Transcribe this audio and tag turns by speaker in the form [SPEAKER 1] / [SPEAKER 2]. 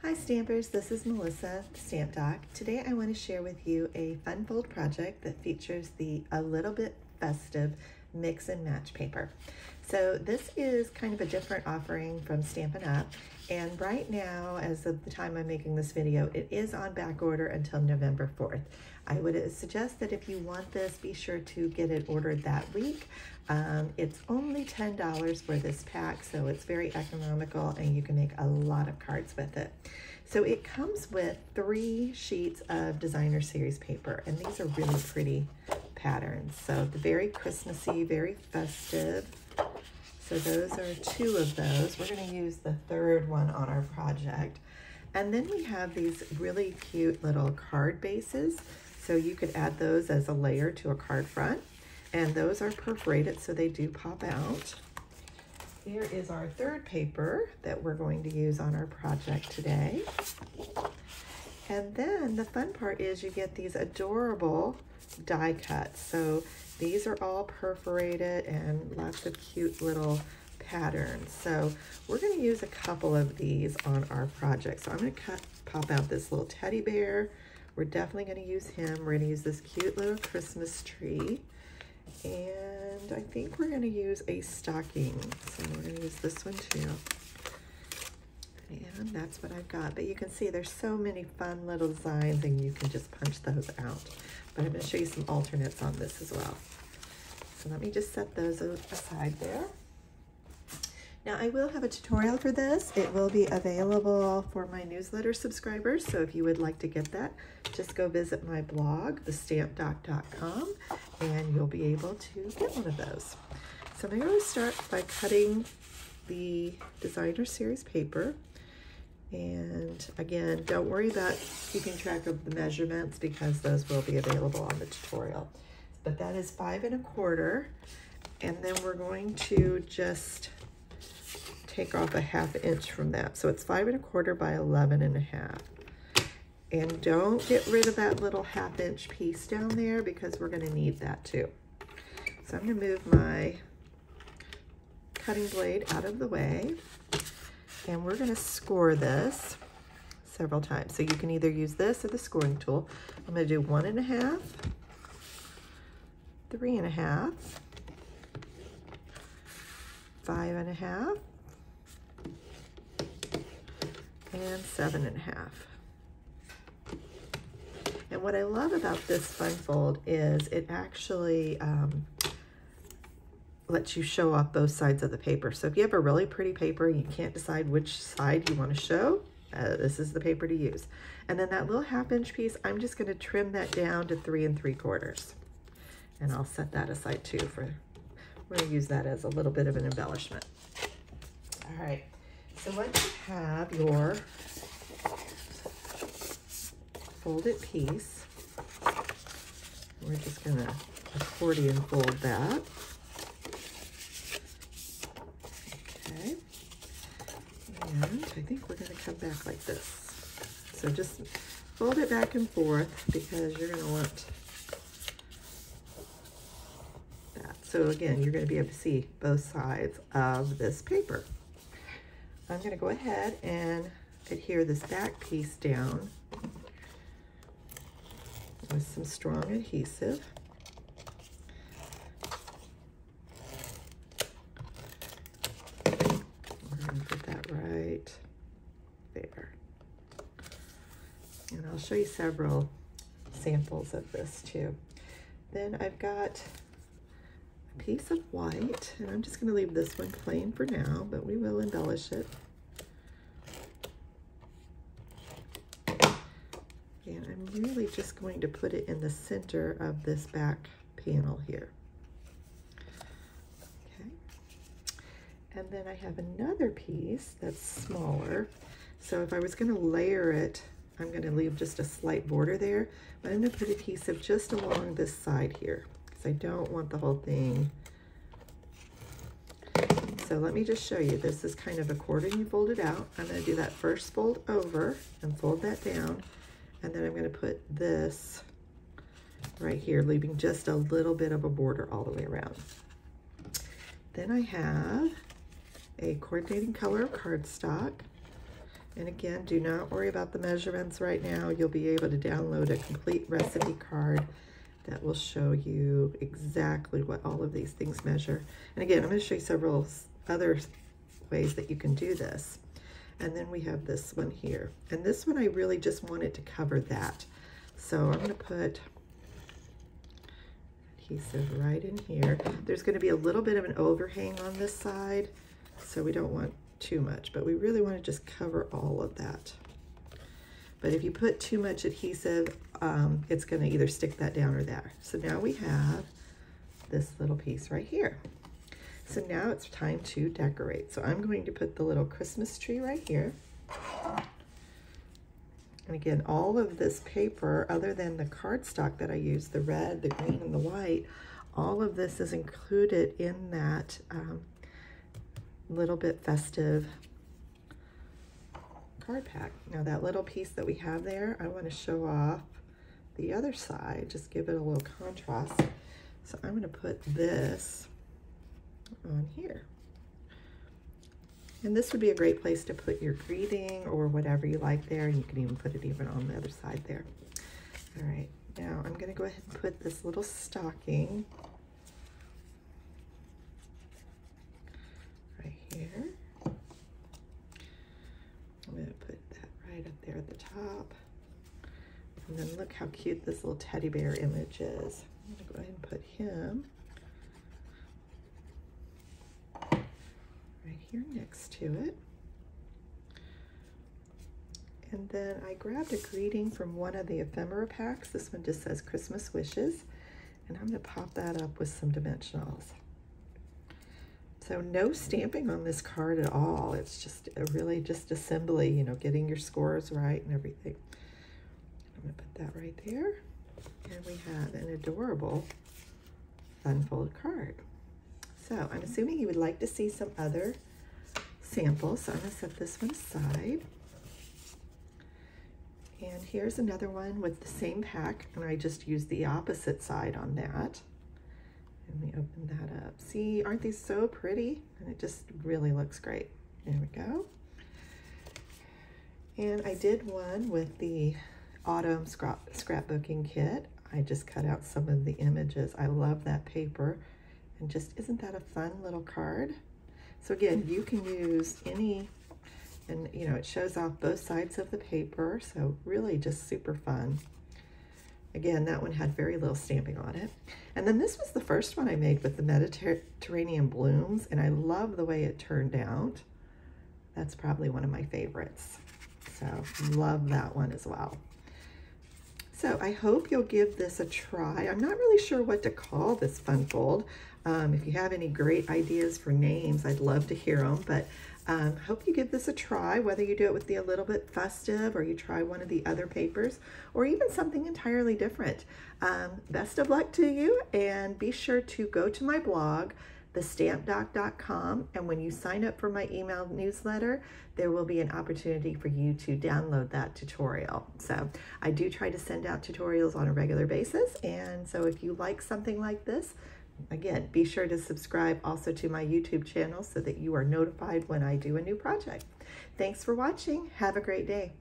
[SPEAKER 1] Hi Stampers, this is Melissa, the Stamp Doc. Today I want to share with you a fun fold project that features the A Little Bit Festive mix and match paper. So this is kind of a different offering from Stampin' Up! And right now, as of the time I'm making this video, it is on back order until November 4th. I would suggest that if you want this, be sure to get it ordered that week. It's only $10 for this pack, so it's very economical and you can make a lot of cards with it. So it comes with 3 sheets of designer series paper, and these are really pretty patterns. So the very Christmassy, very festive. So those are 2 of those. We're going to use the 3rd one on our project. And then we have these really cute little card bases. So you could add those as a layer to a card front. And those are perforated, so they do pop out. Here is our 3rd paper that we're going to use on our project today. And then the fun part is you get these adorable die cuts. So these are all perforated and lots of cute little patterns. So we're going to use a couple of these on our project. So I'm going to pop out this little teddy bear. We're definitely going to use him. We're going to use this cute little Christmas tree. And I think we're going to use a stocking. So we're going to use this one too. And that's what I've got. But you can see there's so many fun little designs and you can just punch those out. But I'm going to show you some alternates on this as well. So let me just set those aside there. Now I will have a tutorial for this. It will be available for my newsletter subscribers. So if you would like to get that, just go visit my blog, thestampdoc.com, and you'll be able to get one of those. So I'm going to start by cutting the designer series paper. And again, don't worry about keeping track of the measurements because those will be available on the tutorial. But that is 5 1/4. And then we're going to just take off a 1/2 inch from that. So it's 5 1/4 by 11 1/2. And don't get rid of that little 1/2 inch piece down there because we're going to need that too. So I'm going to move my cutting blade out of the way. And we're going to score this several times. So you can either use this or the scoring tool. I'm going to do 1 1/2, 3 1/2, 5 1/2, and 7 1/2. And what I love about this fun fold is it actually lets you show off both sides of the paper. So if you have a really pretty paper and you can't decide which side you want to show, this is the paper to use. And then that little 1/2 inch piece, I'm just going to trim that down to 3 3/4. And I'll set that aside too we're going to use that as a little bit of an embellishment. All right, so once you have your folded piece, we're just going to accordion fold that. Okay, and I think we're going to come back like this. So just fold it back and forth because you're going to want that. So again, you're going to be able to see both sides of this paper. I'm going to go ahead and adhere this back piece down with some strong adhesive. We're going to put that right there. And I'll show you several samples of this too. Then I've got a piece of white, and I'm just going to leave this one plain for now, but we will embellish it. And I'm really just going to put it in the center of this back panel here. Okay. And then I have another piece that's smaller. So if I was going to layer it, I'm going to leave just a slight border there, but I'm going to put adhesive just along this side here because I don't want the whole thing. So let me just show you. This is kind of accordion, you fold it out. I'm going to do that first fold over and fold that down. And then I'm going to put this right here, leaving just a little bit of a border all the way around. Then I have a coordinating color of cardstock. And again, do not worry about the measurements right now. You'll be able to download a complete recipe card that will show you exactly what all of these things measure. And again, I'm going to show you several other ways that you can do this. And then we have this one here. And this one I really just wanted to cover that. So I'm going to put adhesive right in here. There's going to be a little bit of an overhang on this side, so we don't want too much, but we really want to just cover all of that. But if you put too much adhesive, it's going to either stick that down or there. So now we have this little piece right here. So now it's time to decorate. So I'm going to put the little Christmas tree right here. And again, all of this paper, other than the cardstock that I use, the red, the green, and the white, all of this is included in that little bit festive card pack. Now that little piece that we have there, I want to show off the other side, just give it a little contrast. So I'm going to put this on here. And this would be a great place to put your greeting or whatever you like there. You can even put it even on the other side there. All right, now I'm going to go ahead and put this little stocking right here. I'm going to put that right up there at the top. And then look how cute this little teddy bear image is. I'm going to go ahead and put him right here next to it. And then I grabbed a greeting from one of the ephemera packs. This one just says Christmas Wishes. And I'm going to pop that up with some dimensionals. So no stamping on this card at all. It's just really just assembly, you know, getting your scores right and everything. I'm going to put that right there. And we have an adorable fun fold card. So I'm assuming you would like to see some other samples. So I'm going to set this one aside. And here's another one with the same pack. And I just used the opposite side on that. And we open that up. See, aren't these so pretty? And it just really looks great. There we go. And I did one with the autumn scrapbooking kit. I just cut out some of the images. I love that paper. And just, isn't that a fun little card? So again, you can use any, and you know, it shows off both sides of the paper. So really just super fun. Again, that one had very little stamping on it. And then this was the first one I made with the Mediterranean blooms, and I love the way it turned out. That's probably one of my favorites. So love that one as well. So I hope you'll give this a try. I'm not really sure what to call this fun fold. If you have any great ideas for names, I'd love to hear them, but hope you give this a try, whether you do it with the A Little Bit Festive or you try one of the other papers or even something entirely different. Best of luck to you, and be sure to go to my blog, thestampdoc.com, and when you sign up for my email newsletter, there will be an opportunity for you to download that tutorial. So I do try to send out tutorials on a regular basis, and so if you like something like this, again, be sure to subscribe also to my YouTube channel so that you are notified when I do a new project. Thanks for watching. Have a great day.